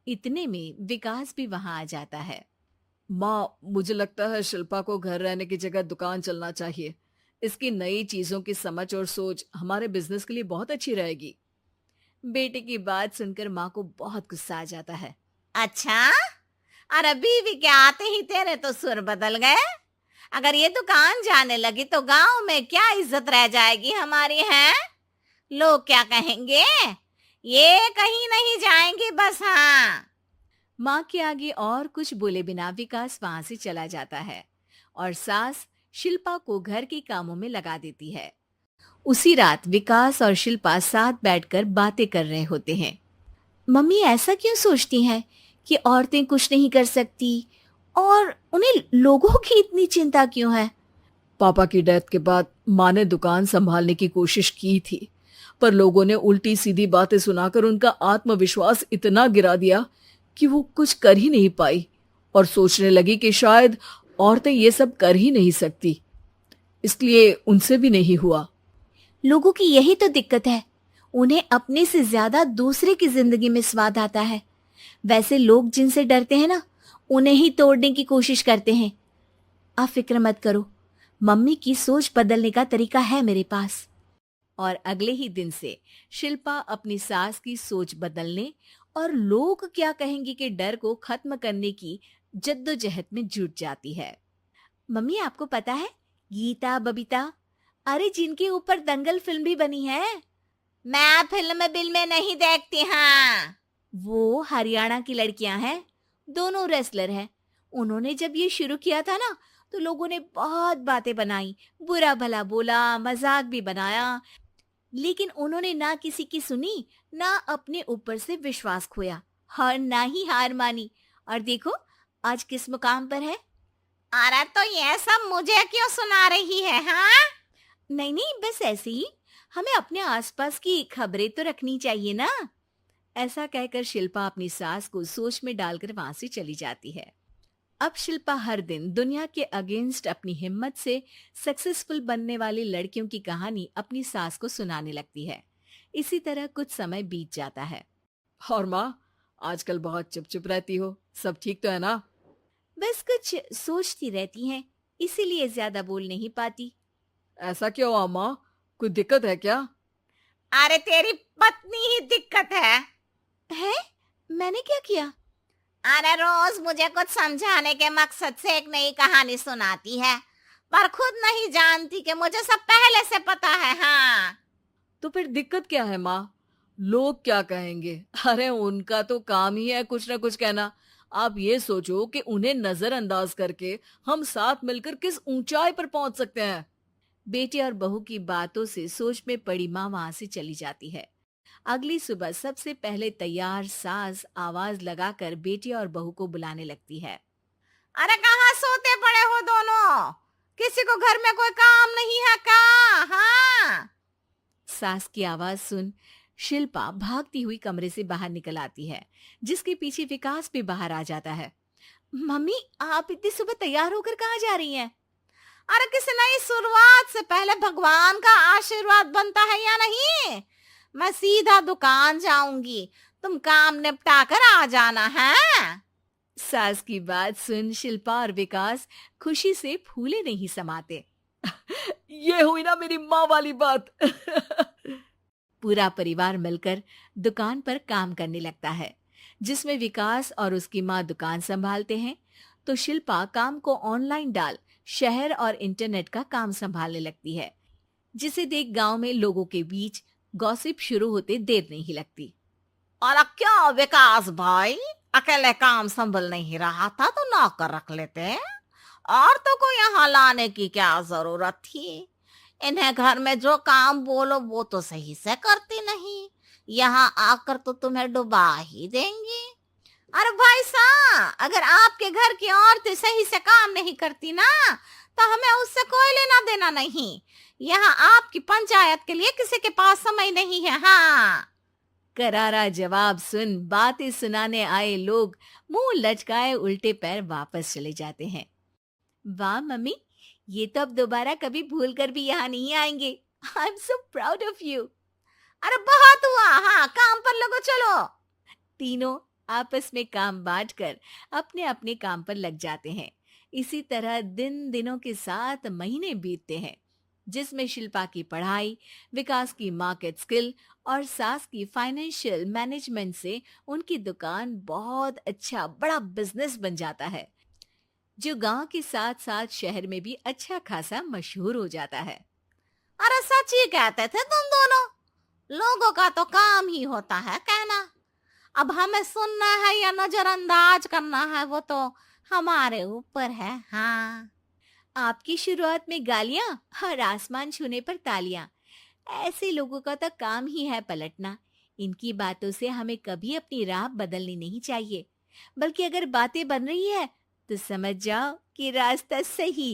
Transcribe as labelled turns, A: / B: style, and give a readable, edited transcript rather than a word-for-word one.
A: इतने में विकास भी वहां आ जाता है।
B: माँ, मुझे लगता है शिल्पा को घर रहने की जगह दुकान चलना चाहिए। इसकी नई चीजों की समझ और सोच हमारे बिजनेस के लिए बहुत अच्छी रहेगी।
A: बेटे की बात सुनकर माँ को बहुत गुस्सा आ जाता है।
C: अच्छा, और बीवी के आते ही तेरे तो सुर बदल गए। अगर ये दुकान जाने लगी तो गांव में क्या इज्जत रह जाएगी हमारी है? लोग क्या कहेंगे? ये कहीं नहीं जाएंगी बस। हाँ।
A: माँ के आगे और कुछ बोले बिना विकास वहां से चला जाता है और सास शिल्पा को घर के कामों में लगा देती है। उसी रात विकास और शिल्पा साथ बैठकर बातें कर रहे होते हैं। मम्मी ऐसा क्यों सोचती हैं कि औरतें कुछ नहीं कर सकती और उन्हें लोगों की इतनी चिंता क्यों है?
B: पापा की डेथ के बाद माँ ने दुकान संभालने की कोशिश की थी, पर लोगों ने उल्टी सीधी बातें सुनाकर उनका आत्मविश्वास इतना गिरा दिया कि वो कुछ कर ही नहीं पाई और सोचने लगी कि शायद औरतें ये सब कर ही नहीं सकती। इसलिए उनसे भी नहीं हुआ।
A: लोगों की यही तो दिक्कत है, उन्हें अपने से ज्यादा दूसरे की जिंदगी में स्वाद आता है। वैसे लोग जिनसे डरते हैं ना, उन्हें ही तोड़ने की कोशिश करते हैं। आप फिक्र मत करो, मम्मी की सोच बदलने का तरीका है मेरे पास। और अगले ही दिन से शिल्पा अपनी सास की सोच बदलने और लोग क्या कहेंगे के डर को खत्म करने की जद्दोजहद में जुट जाती है। मम्मी आपको पता है, गीता बबीता, अरे जिनके ऊपर दंगल फिल्म भी बनी है,
C: मैं फिल्म बिल में नहीं देखती। हाँ।
A: वो हरियाणा की लड़कियां हैं, दोनों रेसलर हैं। उन्होंने जब ये शुरू किया था ना, तो लोगों ने बहुत बातें बनाई, बुरा भला बोला, मजाक भी बनाया, लेकिन उन्होंने ना किसी की सुनी, ना अपने ऊपर से विश्वास खोया और ना ही हार मानी। और देखो आज किस मुकाम पर है।
C: अरे तो ये सब मुझे क्यों सुना रही है? हाँ।
A: नहीं नहीं, बस ऐसे ही, हमें अपने आसपास की खबरें तो रखनी चाहिए ना। ऐसा कहकर शिल्पा अपनी सास को सोच में डालकर वहां से चली जाती है। अब शिल्पा हर दिन दुनिया के अगेंस्ट अपनी हिम्मत से सक्सेसफुल बनने वाली लड़कियों की कहानी अपनी सास को सुनाने लगती है। इसी तरह कुछ समय बीत जाता है।
B: और माँ, आजकल बहुत चुप चुप रहती हो, सब ठीक तो है ना?
A: बस कुछ सोचती रहती हैं, इसीलिए ज्यादा बोल नहीं पाती।
B: ऐसा क्यों हुआ माँ? कोई दिक्कत है क्या?
C: अरे तेरी पत्नी ही दिक्कत है।
A: है? मैंने क्या किया?
C: अरे रोज मुझे कुछ समझाने के मकसद से एक नई कहानी सुनाती है, पर खुद नहीं जानती कि मुझे सब पहले से पता है। हाँ।
B: तो फिर दिक्कत क्या है माँ? लोग क्या कहेंगे? अरे उनका तो काम ही है कुछ ना कुछ कहना। आप ये सोचो कि उन्हें नजरअंदाज करके हम साथ मिलकर किस ऊंचाई पर पहुंच सकते हैं।
A: बेटे और बहू की बातों से सोच में पड़ी माँ वहां से चली जाती है। अगली सुबह सबसे पहले तैयार सास आवाज लगाकर बेटे और बहू को बुलाने लगती है।
C: अरे कहाँ सोते पड़े हो दोनों? किसी को घर में कोई काम नहीं है क्या? हाँ।
A: सास की आवाज सुन शिल्पा भागती हुई कमरे से बाहर निकल आती है, जिसके पीछे विकास भी बाहर आ जाता है। मम्मी आप इतनी सुबह तैयार होकर कहाँ जा रही हैं?
C: अरे किसी नई शुरुआत से पहले भगवान का आशीर्वाद बनता है या नहीं? मैं सीधा दुकान जाऊंगी, तुम काम निपटा कर आ जाना है।
A: सास की बात सुन शिल्पा और विकास खुशी से फूले नहीं समाते।
B: ये हुई ना मेरी माँ वाली बात।
A: पूरा परिवार मिलकर दुकान पर काम करने लगता है, जिसमें विकास और उसकी माँ दुकान संभालते हैं, तो शिल्पा काम को ऑनलाइन डाल शहर और इंटरनेट का काम संभालने लगती है, जिसे देख गांव में लोगों के बीच गॉसिप शुरू होते देर नहीं लगती।
C: और अब क्या विकास भाई, अकेले काम संभल नहीं रहा था तो नौकर रख लेते। और तो को यहाँ लाने की क्या जरूरत थी? इन्हें घर में जो काम बोलो वो तो सही से करती नहीं, यहाँ आकर तो तुम्हें डुबा ही देंगी। अरे भाई साहब, अगर आपके घर की औरतें सही से काम नहीं करती ना, तो हमें उससे कोई लेना देना नहीं। यहाँ आपकी पंचायत के लिए किसी के पास समय नहीं है। हाँ।
A: करारा जवाब सुन बातें सुनाने आए लोग मुंह लचकाए उल्टे पैर वापस चले जाते हैं। वाह मम्मी, ये तो अब दोबारा कभी भूल कर भी यहाँ नहीं आएंगे। I am so proud of you.
C: अरे बहुत हुआ। हाँ, काम पर लगो, चलो।
A: तीनों आपस में काम बांटकर अपने अपने काम पर लग जाते हैं। इसी तरह दिनों के साथ महीने बीतते हैं, जिसमें शिल्पा की पढ़ाई, विकास की मार्केट स्किल और सास की फाइनेंशियल मैनेजमेंट से उनकी दुकान बहुत अच्छा बड़ा बिजनेस बन जाता है, जो गांव के साथ साथ शहर में भी अच्छा खासा मशहूर हो जाता है।
C: अरे सच ही कहते थे तुम दोनों। लोगों का तो काम ही होता है कहना। अब हमें सुनना है या नजरअंदाज करना है वो तो हमारे ऊपर है। हाँ,
A: आपकी शुरुआत में गालियां और आसमान छूने पर तालियां, ऐसे लोगों का तो काम ही है पलटना। इनकी बातों से हमें कभी अपनी राह बदलनी नहीं चाहिए, बल्कि अगर बातें बन रही है तो समझ जाओ कि रास्ता सही